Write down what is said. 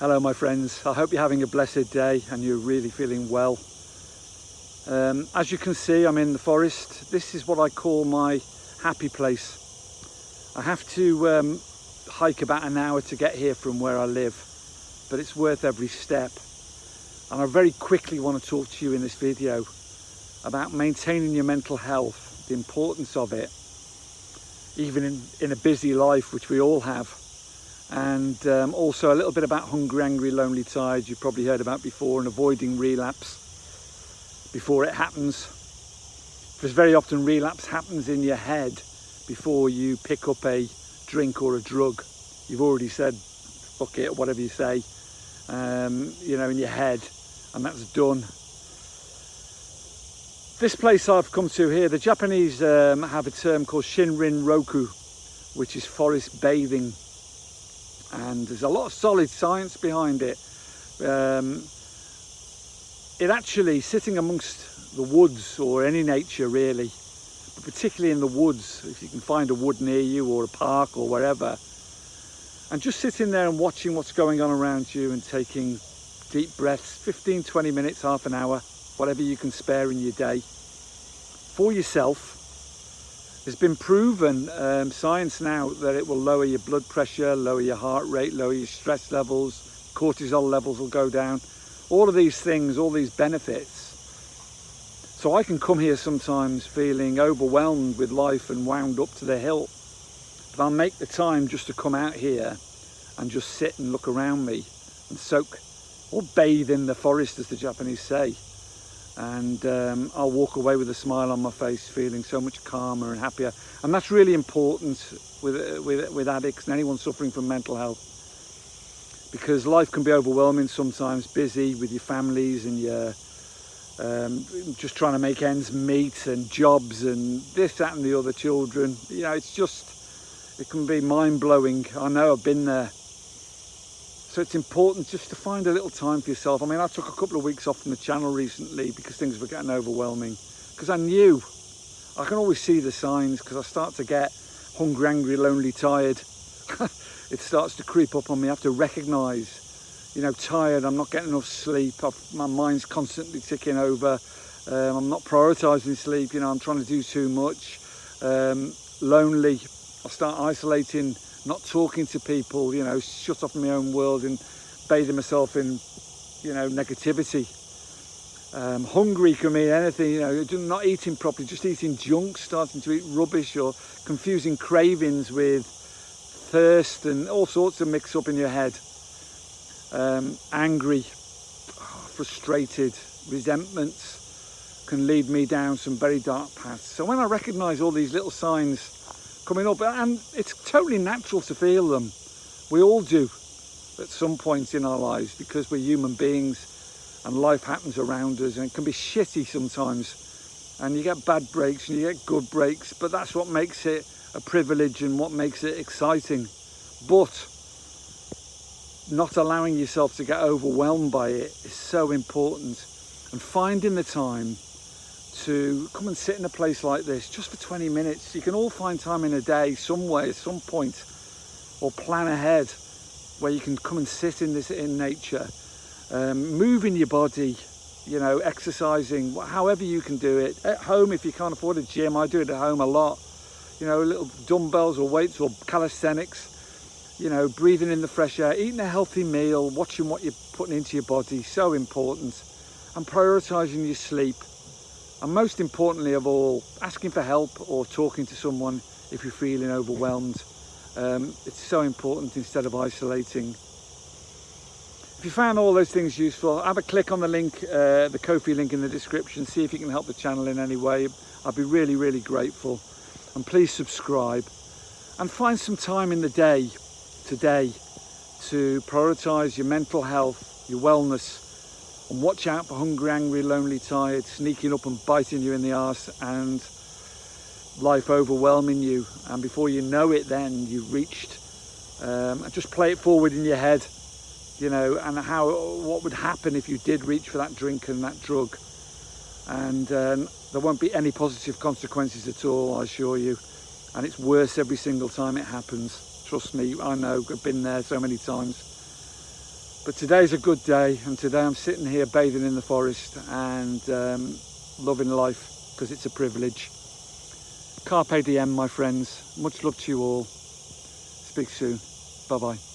Hello my friends, I hope you're having a blessed day and you're really feeling well. As you can see, I'm in the forest. This is what I call my happy place. I have to hike about an hour to get here from where I live, but it's worth every step. And I very quickly want to talk to you in this video about maintaining your mental health, the importance of it, even in a busy life, which we all have. And also a little bit about hungry, angry, lonely, tired, you've probably heard about before, and avoiding relapse before it happens. Because very often relapse happens in your head before you pick up a drink or a drug. You've already said, fuck it, or whatever you say, in your head, and that's done. This place I've come to here, the Japanese have a term called Shinrin Roku, which is forest bathing. And there's a lot of solid science behind it. It actually, sitting amongst the woods, or any nature really, but particularly in the woods, if you can find a wood near you or a park or wherever, and just sitting there and watching what's going on around you and taking deep breaths, 15, 20 minutes, half an hour, whatever you can spare in your day, for yourself. It's been proven, science now, that it will lower your blood pressure, lower your heart rate, lower your stress levels, cortisol levels will go down. All of these things, all these benefits. So I can come here sometimes feeling overwhelmed with life and wound up to the hilt. But I'll make the time just to come out here and just sit and look around me and soak or bathe in the forest, as the Japanese say. And I'll walk away with a smile on my face, feeling so much calmer and happier. And that's really important with addicts and anyone suffering from mental health, because life can be overwhelming sometimes, busy with your families and your just trying to make ends meet, and jobs and this, that and the other, children. You know, it can be mind-blowing. I know, I've been there. So it's important just to find a little time for yourself. I mean, I took a couple of weeks off from the channel recently because things were getting overwhelming. Because I knew, I can always see the signs, because I start to get hungry, angry, lonely, tired. It starts to creep up on me. I have to recognise, tired, I'm not getting enough sleep. My mind's constantly ticking over. I'm not prioritising sleep, I'm trying to do too much. Lonely, I start isolating, not talking to people, shut off in my own world and bathing myself in, negativity. Hungry can mean anything, not eating properly, just eating junk, starting to eat rubbish, or confusing cravings with thirst, and all sorts of mix up in your head. Angry, frustrated, resentments can lead me down some very dark paths. So when I recognise all these little signs coming up, and it's totally natural to feel them, we all do at some point in our lives, because we're human beings and life happens around us, and it can be shitty sometimes, and you get bad breaks and you get good breaks, but that's what makes it a privilege and what makes it exciting. But not allowing yourself to get overwhelmed by it is so important, and finding the time to come and sit in a place like this just for 20 minutes. You can all find time in a day somewhere, at some point, or plan ahead where you can come and sit in nature, moving your body, exercising, however you can do it. At home, if you can't afford a gym, I do it at home a lot. Little dumbbells or weights or calisthenics, breathing in the fresh air, eating a healthy meal, watching what you're putting into your body, so important. And prioritising your sleep. And most importantly of all, asking for help or talking to someone if you're feeling overwhelmed. It's so important instead of isolating. If you found all those things useful, have a click on the link, the Ko-fi link in the description, see if you can help the channel in any way. I'd be really, really grateful. And please subscribe. And find some time in the day, today, to prioritise your mental health, your wellness, and watch out for hungry, angry, lonely, tired, sneaking up and biting you in the arse, and life overwhelming you. And before you know it, then you've reached, and just play it forward in your head, and what would happen if you did reach for that drink and that drug. And there won't be any positive consequences at all, I assure you. And it's worse every single time it happens. Trust me, I know, I've been there so many times. But today's a good day, and today I'm sitting here bathing in the forest and loving life, because it's a privilege. Carpe diem, my friends. Much love to you all. Speak soon. Bye bye.